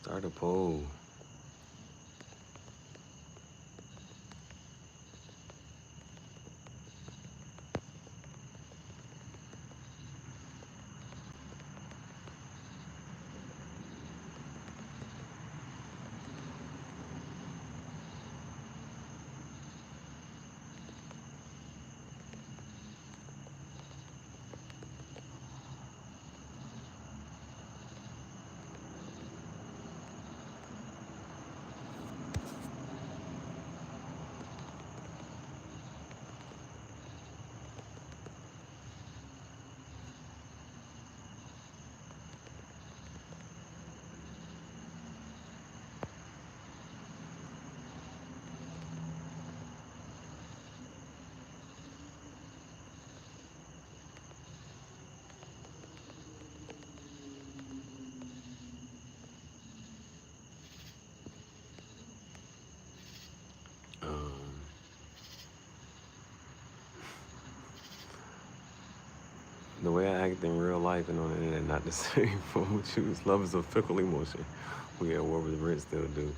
Start a poll. The way I act in real life and on the internet, not the same. Phone choose. Love is a fickle emotion. We at war with the rich still do.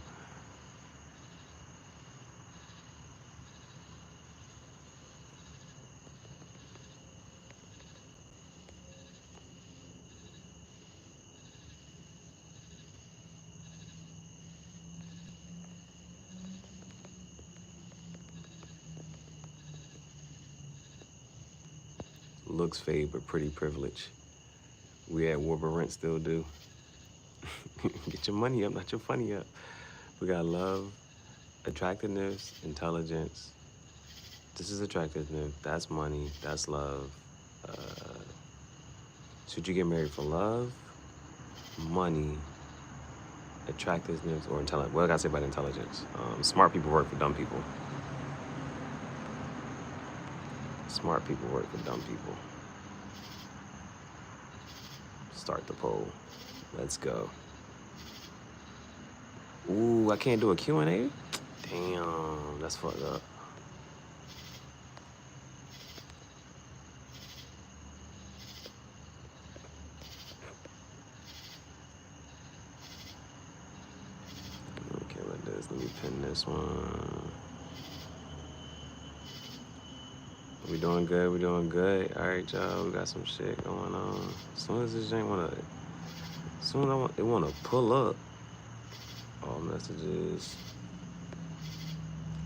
Looks fade, but pretty privilege. We at war, but rent still do. Get your money up, not your funny up. We got love, attractiveness, intelligence. This is attractiveness. That's money. That's love. Should you get married for love, money, attractiveness, or intelligence? What I gotta say about intelligence? Smart people work for dumb people. Smart people work for dumb people. Start the poll. Let's go. Ooh, I can't do a Q&A? Damn, that's fucked up. Okay, what this? Let me pin this one. We doing good, we doing good. All right, y'all, we got some shit going on. As soon as this ain't it wanna pull up. All messages.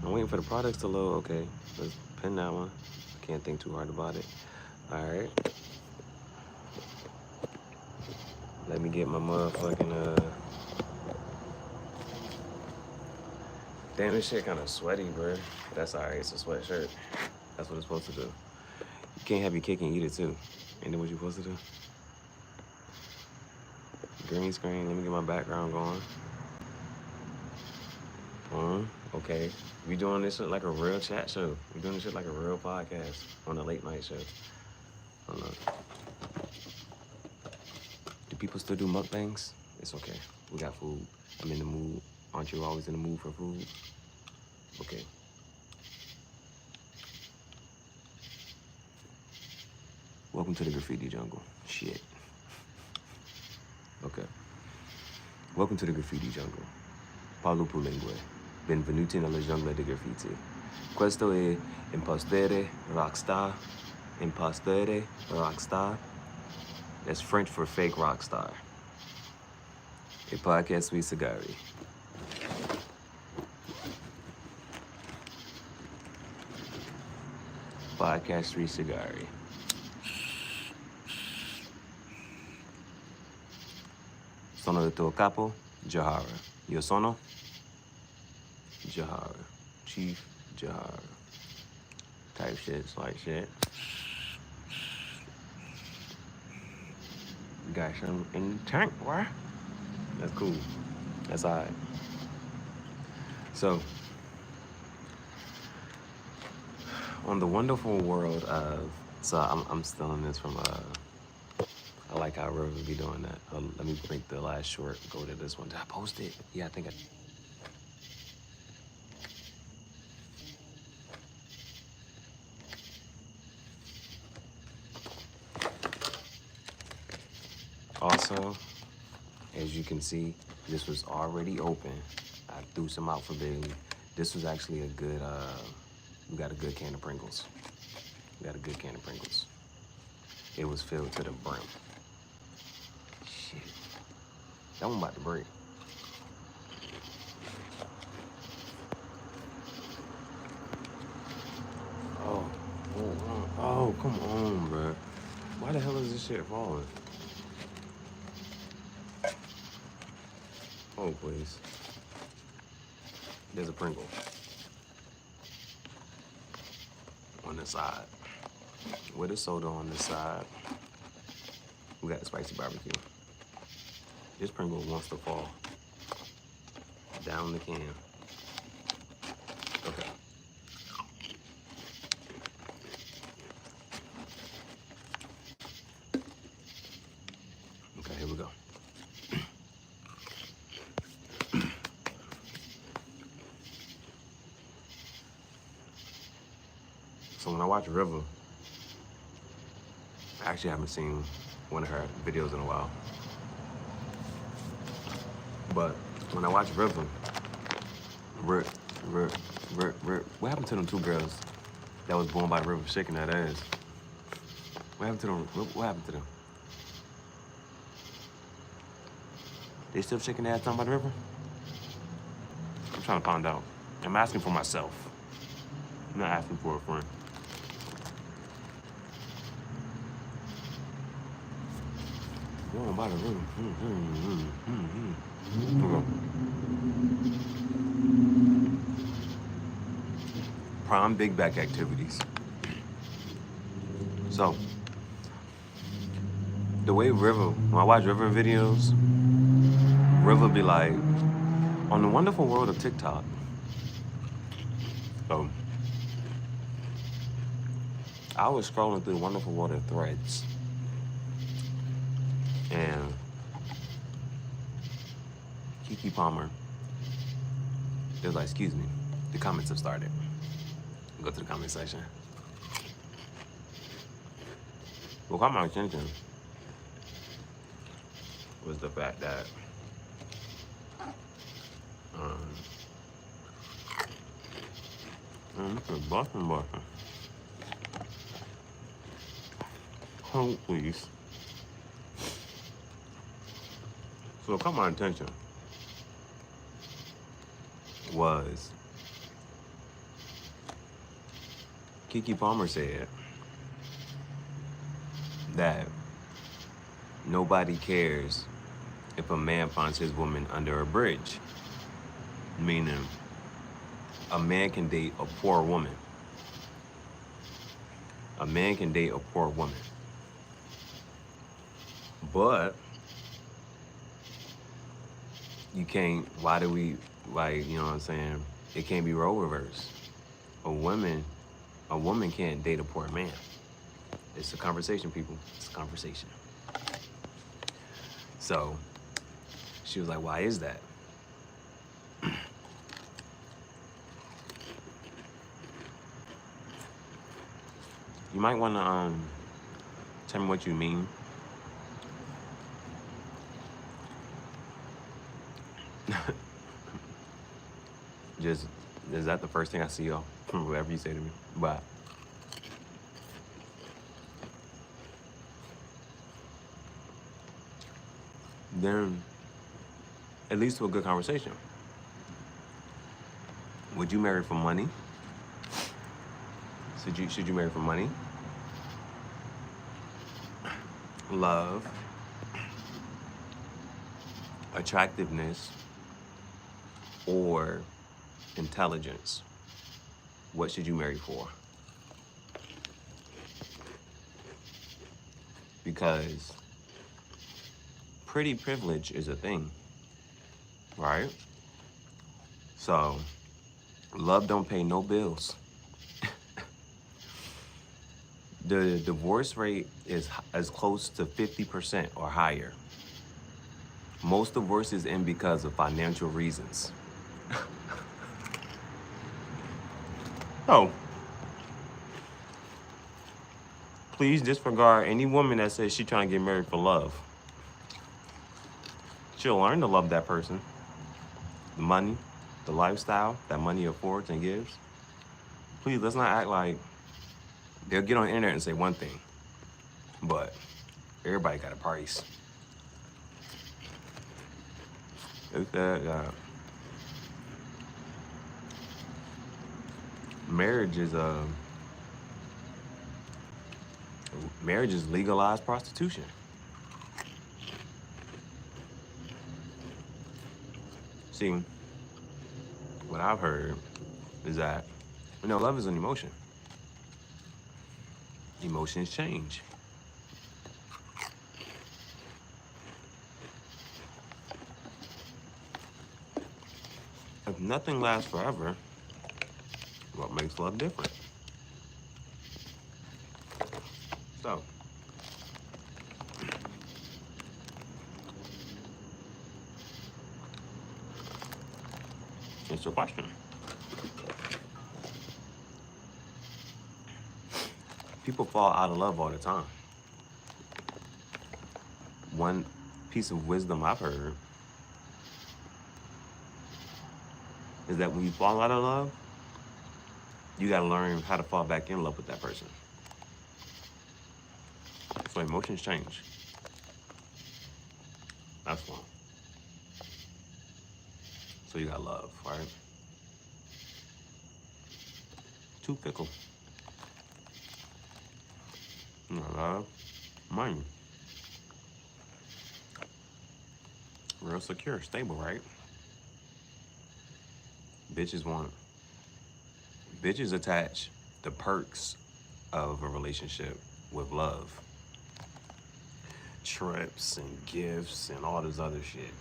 I'm waiting for the products to load. Okay, let's pin that one. Can't think too hard about it. All right. Let me get my motherfucking, Damn, this shit kind of sweaty, bro. That's all right, it's a sweatshirt. That's what it's supposed to do. You can't have your cake and eat it too. Ain't that what you're supposed to do? Green screen, let me get my background going. Okay. We doing this shit like a real chat show. We doing this shit like a real podcast on a late night show. I don't know. Do people still do mukbangs? It's okay. We got food. I'm in the mood. Aren't you always in the mood for food? Okay. Welcome to the graffiti jungle. Shit. Okay. Welcome to the graffiti jungle. Parlo lingue. Benvenuti nella giungla di graffiti. Questo è impostore rockstar. Impostore rockstar. That's French for fake rockstar. A podcast sui sigari. Podcast sui sigari. Sono il tuo capo, Gihareh. Io sono Gihareh. Chief Gihareh. Type shit, like shit. Got some in the tank, why? That's cool. That's all right. So, on the wonderful world of, I'm stealing this from, I like how Rose would be doing that. Let me make the last short go to this one. Did I post it? Yeah, I think I. Also, as you can see, this was already open. I threw some out for Bailey. This was actually a good, we got a good can of Pringles. We got a good can of Pringles. It was filled to the brim. Shit. That one about to break. Oh, come on, bro. Why the hell is this shit falling? Oh, please. There's a Pringle on the side. With a soda on the side. We got the spicy barbecue. This Pringle wants to fall down the can. Okay. Okay, here we go. So when I watch River, I actually haven't seen one of her videos in a while. But when I watch River, what happened to them two girls that was born by the river shaking that ass? What happened to them? What happened to them? They still shaking their ass down by the river? I'm trying to find out. I'm asking for myself. I'm not asking for a friend. Going by the river. Prime big back activities. So, the way River, when I watch River videos, River be like, on the wonderful world of TikTok. So, I was scrolling through the wonderful world of Threads. And Keke Palmer, it was like, excuse me, the comments have started. Go to the comment section. What caught my attention was the fact that Boston. Oh, please. So what caught my attention was Keke Palmer said that nobody cares if a man finds his woman under a bridge, meaning a man can date a poor woman. A man can date a poor woman. But you can't, why, you know what I'm saying? It can't be role reversed. A woman can't date a poor man. It's a conversation, people. It's a conversation. So she was like, why is that? You might want to tell me what you mean. Just, is that the first thing I see y'all from whatever you say to me? But then it leads to a good conversation. Would you marry for money? Should you marry for money? Love, attractiveness, or intelligence? What should you marry for? Because pretty privilege is a thing, right? So, love don't pay no bills. The divorce rate is as close to 50% or higher. Most divorces end because of financial reasons. So, please disregard any woman that says she's trying to get married for love. She'll learn to love that person, the money, the lifestyle that money affords and gives. Please, let's not act like they'll get on the internet and say one thing, but everybody got a price. It's that marriage is legalized prostitution. See, what I've heard is that love is an emotion. Emotions change. If nothing lasts forever, what makes love different? So, it's a question. People fall out of love all the time. One piece of wisdom I've heard is that when you fall out of love, you gotta learn how to fall back in love with that person. So emotions change. That's one. So you got love, right? Too fickle. You got love, money. Real secure, stable, right? Bitches attach the perks of a relationship with love. Trips and gifts and all this other shit.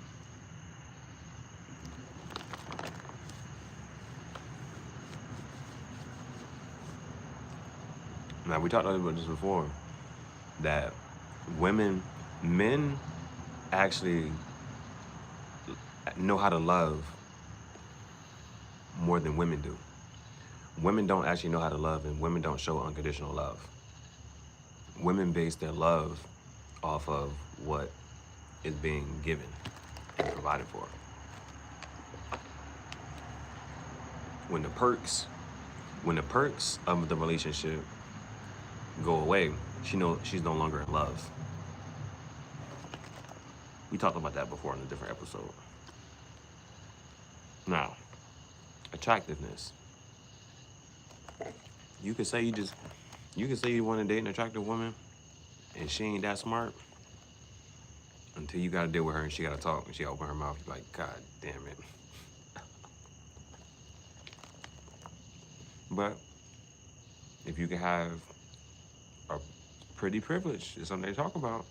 Now, we talked about this before, that men actually know how to love more than women do. Women don't actually know how to love, and women don't show unconditional love. Women base their love off of what is being given and provided for. When the perks of the relationship go away, she knows she's no longer in love. We talked about that before in a different episode. Now, attractiveness. You could say you want to date an attractive woman, and she ain't that smart until you gotta deal with her and she gotta talk and she open her mouth like, God damn it. But if you can have a pretty privilege, it's something they talk about.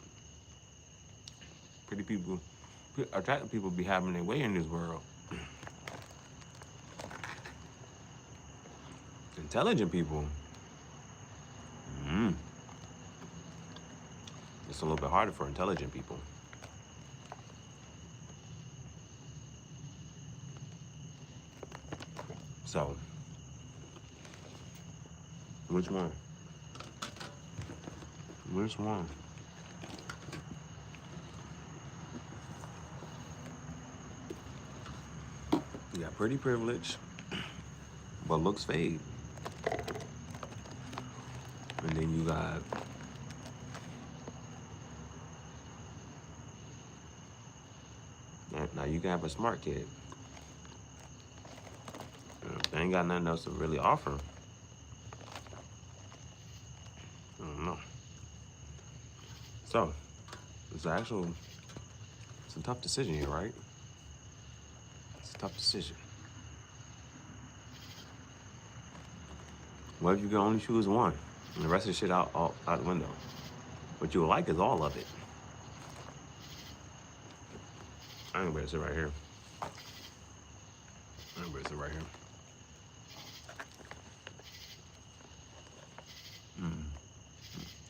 Attractive people be having their way in this world. Intelligent people, it's a little bit harder for intelligent people. So, which one? Which one? You got pretty privilege, but looks fade. And then you got now you can have a smart kid. They ain't got nothing else to really offer. I don't know. So, it's a tough decision here, right? It's a tough decision. What if you can only choose one and the rest of the shit out the window? What you would like is all of it. I ain't better sit right here.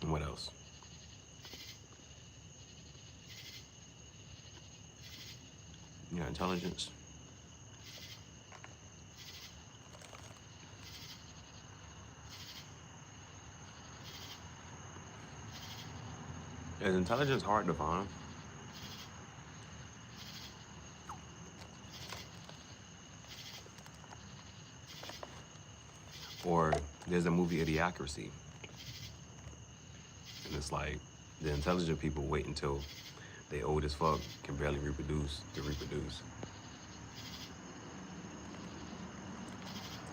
And what else? You got intelligence. Is intelligence hard to find? Or there's a movie Idiocracy, and it's like the intelligent people wait until they old as fuck, can barely reproduce to reproduce.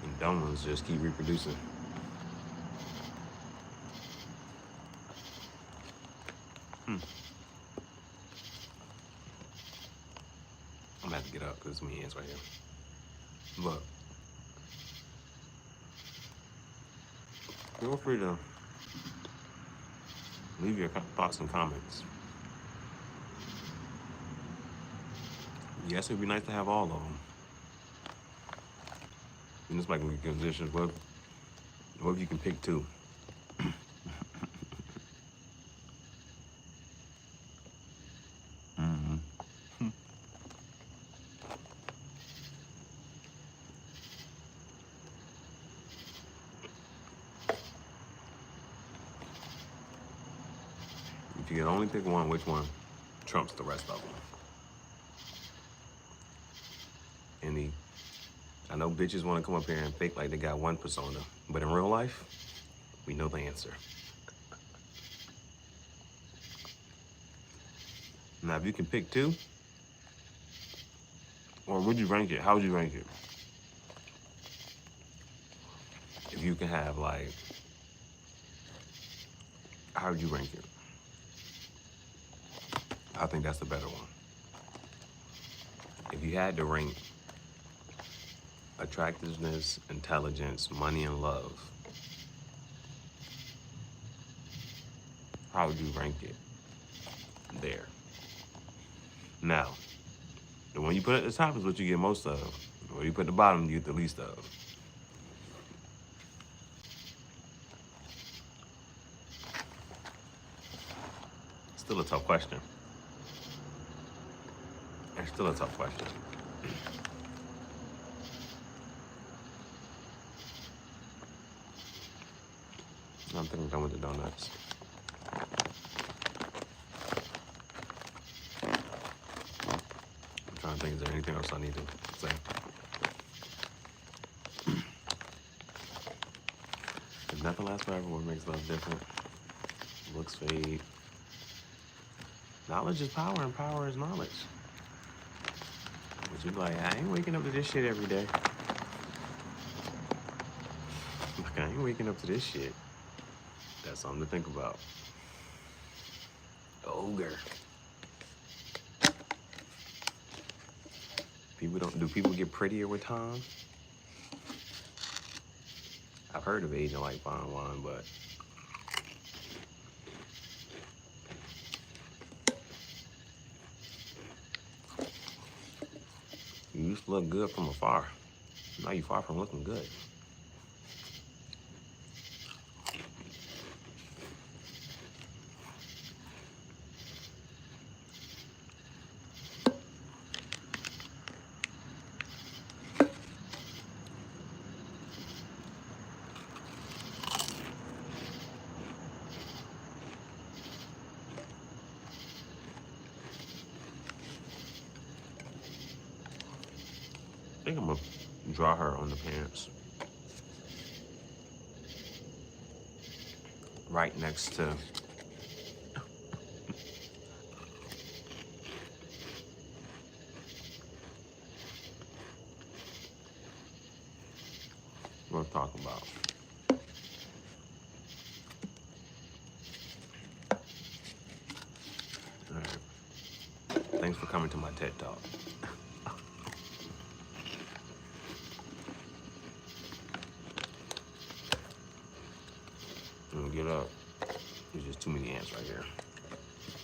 And dumb ones just keep reproducing. I'm gonna have to get up because it's me ants right here. But feel free to leave your thoughts and comments. Yes, it would be nice to have all of them. And this might be conditions. What if you can pick two? If you could only pick one, which one trumps the rest of them? I know bitches want to come up here and fake like they got one persona, but in real life, we know the answer. Now, if you can pick two, or would you rank it? How would you rank it? If you can have like, how would you rank it? I think that's the better one. If you had to rank attractiveness, intelligence, money, and love, how would you rank it there? Now, the one you put at the top is what you get most of. The one you put at the bottom, you get the least of. Still a tough question. It's still a tough question. I think I'm done with the donuts. I'm trying to think, is there anything else I need to say? If nothing lasts forever, what makes love different? Looks fade. Knowledge is power, and power is knowledge. But you're like, I ain't waking up to this shit every day. Like, I ain't waking up to this shit. That's something to think about. Ogre. Do people get prettier with time? I've heard of aging like fine wine, but you used to look good from afar. Now you're far from looking good. I think I'm gonna draw her on the pants. Right next to what I'm talking about. All right. Thanks for coming to my TED Talk. I'm gonna get up. There's just too many ants right here.